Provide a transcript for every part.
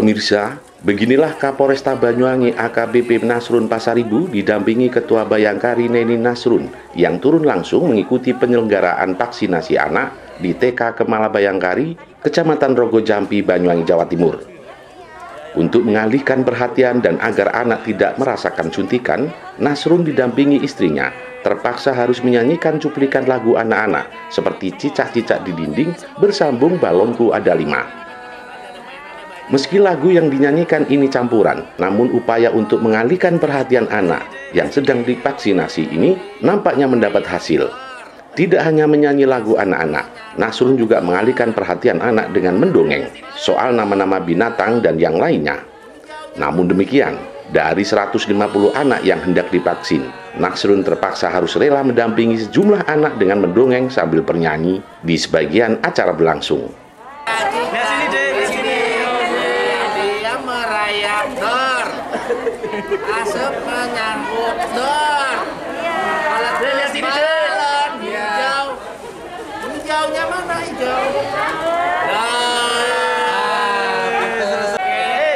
Pemirsa, beginilah Kapolresta Banyuwangi AKBP Nasrun Pasaribu didampingi Ketua Bayangkari Neni Nasrun yang turun langsung mengikuti penyelenggaraan vaksinasi anak di TK Kemala Bayangkari, Kecamatan Rogo Jampi, Banyuwangi, Jawa Timur. Untuk mengalihkan perhatian dan agar anak tidak merasakan suntikan, Nasrun didampingi istrinya terpaksa harus menyanyikan cuplikan lagu anak-anak seperti Cicak-cicak di dinding bersambung balonku ada 5. Meski lagu yang dinyanyikan ini campuran, namun upaya untuk mengalihkan perhatian anak yang sedang divaksinasi ini nampaknya mendapat hasil. Tidak hanya menyanyi lagu anak-anak, Nasrun juga mengalihkan perhatian anak dengan mendongeng soal nama-nama binatang dan yang lainnya. Namun demikian, dari 150 anak yang hendak divaksin, Nasrun terpaksa harus rela mendampingi sejumlah anak dengan mendongeng sambil bernyanyi di sebagian acara berlangsung. Asap menyangkut dor. Lihat sini balon hijau. Hijaunya mana hijau?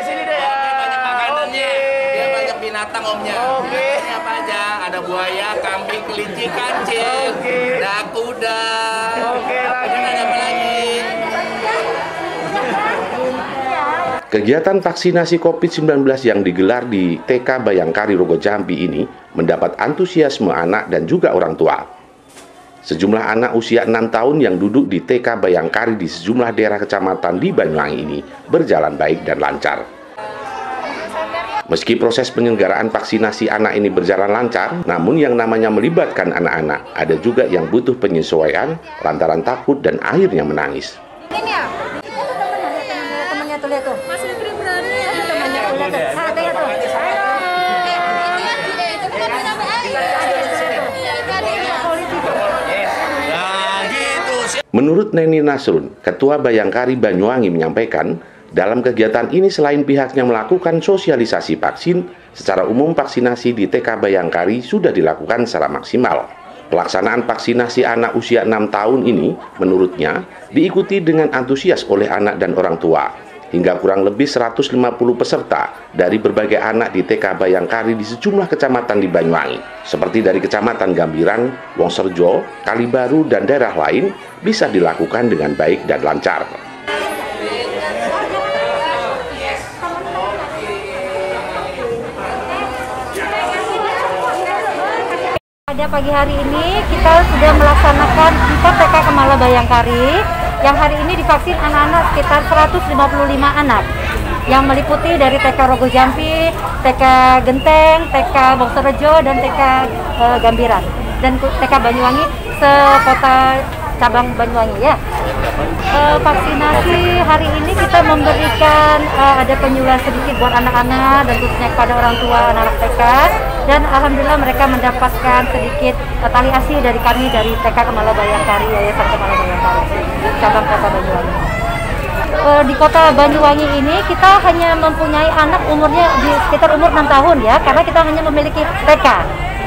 Sini deh. Banyak makanannya. Dia banyak binatang omnya. Oke. Apa aja? Ada buaya, kambing, kelinci, kancing, ada kuda. Oke. Lagi apa lagi? Kegiatan vaksinasi COVID-19 yang digelar di TK Bayangkari Rogo Jampi ini mendapat antusiasme anak dan juga orang tua. Sejumlah anak usia 6 tahun yang duduk di TK Bayangkari di sejumlah daerah kecamatan di Banyuwangi ini berjalan baik dan lancar. Meski proses penyelenggaraan vaksinasi anak ini berjalan lancar, namun yang namanya melibatkan anak-anak, ada juga yang butuh penyesuaian lantaran takut dan akhirnya menangis. Menurut Neni Nasrun, Ketua Bayangkari Banyuwangi menyampaikan, dalam kegiatan ini selain pihaknya melakukan sosialisasi vaksin, secara umum vaksinasi di TK Bayangkari sudah dilakukan secara maksimal. Pelaksanaan vaksinasi anak usia 6 tahun ini, menurutnya, diikuti dengan antusias oleh anak dan orang tua. Hingga kurang lebih 150 peserta dari berbagai anak di TK Bayangkari di sejumlah kecamatan di Banyuwangi, seperti dari Kecamatan Gambiran, Wonorejo, Kalibaru, dan daerah lain, bisa dilakukan dengan baik dan lancar. Pada pagi hari ini kita sudah melaksanakan 4 TK Kemala Bayangkari yang hari ini divaksin anak-anak sekitar 155 anak yang meliputi dari TK Rogo Jampi, TK Genteng, TK Wonorejo, dan TK Gambiran, dan TK Banyuwangi sekota cabang Banyuwangi ya. Vaksinasi hari ini kita memberikan ada penyuluhan sedikit buat anak-anak dan khususnya kepada orang tua anak-anak TK, dan alhamdulillah mereka mendapatkan sedikit tali asih dari kami dari TK Kemala Bayangkari, Yayasan Kemala Bayangkari cabang kota Banyuwangi. Di kota Banyuwangi ini kita hanya mempunyai anak umurnya di sekitar umur 6 tahun ya, karena kita hanya memiliki TK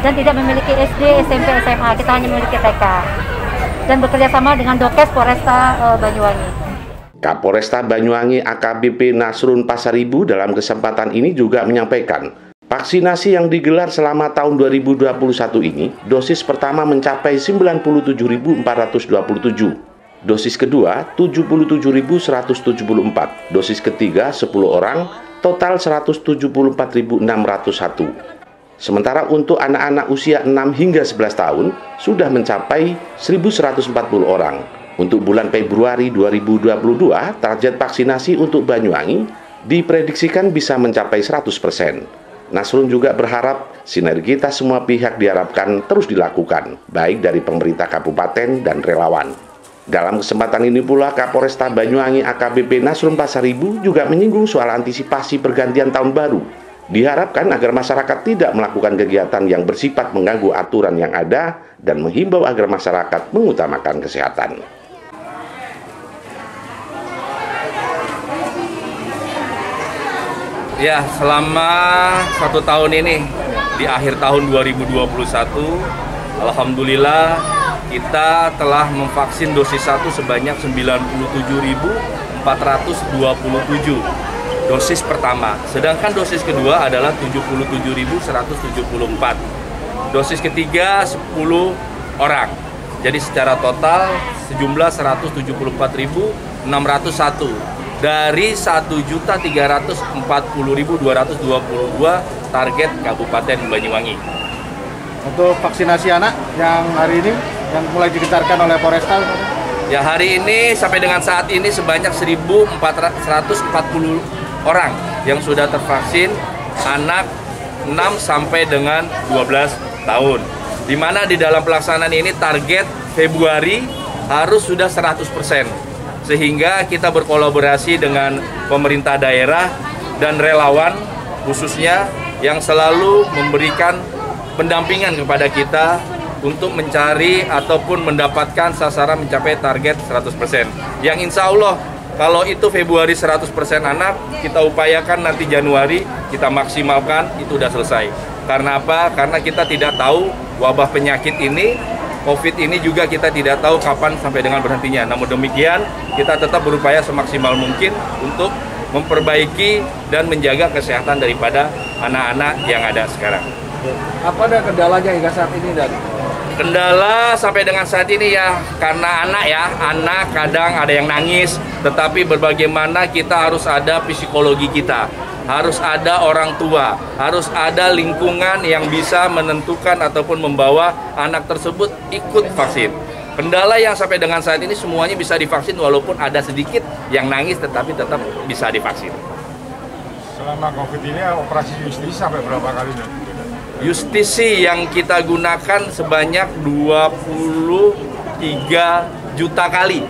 dan tidak memiliki SD, SMP, SMA, kita hanya memiliki TK. Dan bekerja sama dengan Dokes Polresta Banyuwangi. Kapolresta Banyuwangi AKBP Nasrun Pasaribu dalam kesempatan ini juga menyampaikan, vaksinasi yang digelar selama tahun 2021 ini, dosis pertama mencapai 97.427, dosis kedua 77.174, dosis ketiga 10 orang, total 174.601. Sementara untuk anak-anak usia 6 hingga 11 tahun sudah mencapai 1.140 orang. Untuk bulan Februari 2022, target vaksinasi untuk Banyuwangi diprediksikan bisa mencapai 100%. Nasrun juga berharap sinergitas semua pihak diharapkan terus dilakukan, baik dari pemerintah kabupaten dan relawan. Dalam kesempatan ini pula, Kapolresta Banyuwangi AKBP Nasrun Pasaribu juga menyinggung soal antisipasi pergantian tahun baru. Diharapkan agar masyarakat tidak melakukan kegiatan yang bersifat mengganggu aturan yang ada dan menghimbau agar masyarakat mengutamakan kesehatan. Ya, selama 1 tahun ini, di akhir tahun 2021, alhamdulillah kita telah memvaksin dosis 1 sebanyak 97.427. dosis pertama. Sedangkan dosis kedua adalah 77.174. Dosis ketiga 10 orang. Jadi secara total sejumlah 174.601 dari 1.340.222 target Kabupaten Banyuwangi. Untuk vaksinasi anak yang hari ini yang mulai digencarkan oleh Polresta, ya hari ini sampai dengan saat ini sebanyak 1.440 orang yang sudah tervaksin anak 6 sampai dengan 12 tahun. Di mana di dalam pelaksanaan ini target Februari harus sudah 100%. Sehingga kita berkolaborasi dengan pemerintah daerah dan relawan khususnya yang selalu memberikan pendampingan kepada kita untuk mencari ataupun mendapatkan sasaran mencapai target 100%. Yang insya Allah kalau itu Februari 100% anak, kita upayakan nanti Januari kita maksimalkan itu udah selesai. Karena apa? Karena kita tidak tahu wabah penyakit ini, COVID ini juga kita tidak tahu kapan sampai dengan berhentinya. Namun demikian, kita tetap berupaya semaksimal mungkin untuk memperbaiki dan menjaga kesehatan daripada anak-anak yang ada sekarang. apa ada kendalanya hingga saat ini, Dan? Kendala sampai dengan saat ini ya, karena anak kadang ada yang nangis, tetapi berbagaimana kita harus ada psikologi kita, harus ada orang tua, harus ada lingkungan yang bisa menentukan ataupun membawa anak tersebut ikut vaksin. Kendala yang sampai dengan saat ini semuanya bisa divaksin walaupun ada sedikit yang nangis tetapi tetap bisa divaksin. Selama COVID ini operasi justisi sampai berapa kali? Justisi yang kita gunakan sebanyak 23 juta kali,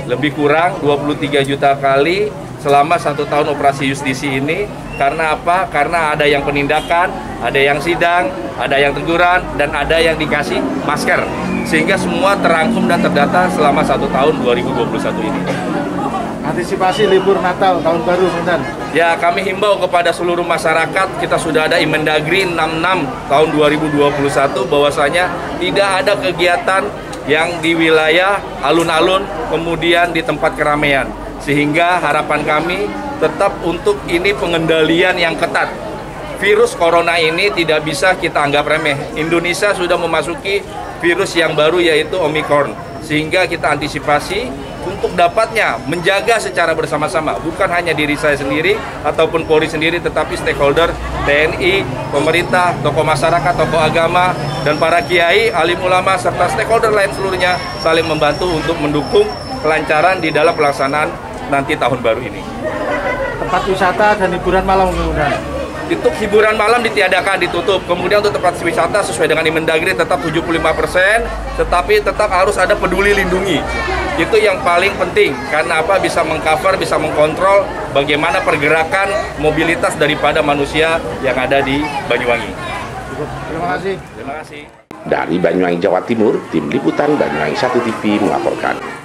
lebih kurang 23 juta kali selama 1 tahun operasi justisi ini. Karena apa? Karena ada yang penindakan, ada yang sidang, ada yang teguran, dan ada yang dikasih masker. Sehingga semua terangkum dan terdata selama 1 tahun 2021 ini. Antisipasi libur Natal tahun baru, Dan. Ya, kami himbau kepada seluruh masyarakat, kita sudah ada Imendagri 66 tahun 2021 bahwasanya tidak ada kegiatan yang di wilayah alun-alun kemudian di tempat keramaian. Sehingga harapan kami tetap untuk ini pengendalian yang ketat. Virus corona ini tidak bisa kita anggap remeh. Indonesia sudah memasuki virus yang baru yaitu Omicron. Sehingga kita antisipasi untuk dapatnya menjaga secara bersama-sama, bukan hanya diri saya sendiri ataupun Polri sendiri, tetapi stakeholder TNI, pemerintah, tokoh masyarakat, tokoh agama, dan para kiai, alim ulama, serta stakeholder lain seluruhnya saling membantu untuk mendukung kelancaran di dalam pelaksanaan nanti tahun baru ini. Tempat wisata dan hiburan malam kemudian. Untuk hiburan malam ditiadakan, ditutup. Kemudian untuk tempat wisata sesuai dengan Imendagri tetap 75%, tetapi tetap harus ada peduli lindungi. Itu yang paling penting, karena apa? Bisa mengcover, bisa mengkontrol bagaimana pergerakan mobilitas daripada manusia yang ada di Banyuwangi. Terima kasih. Terima kasih. Dari Banyuwangi, Jawa Timur, Tim Liputan Banyuwangi 1 TV melaporkan.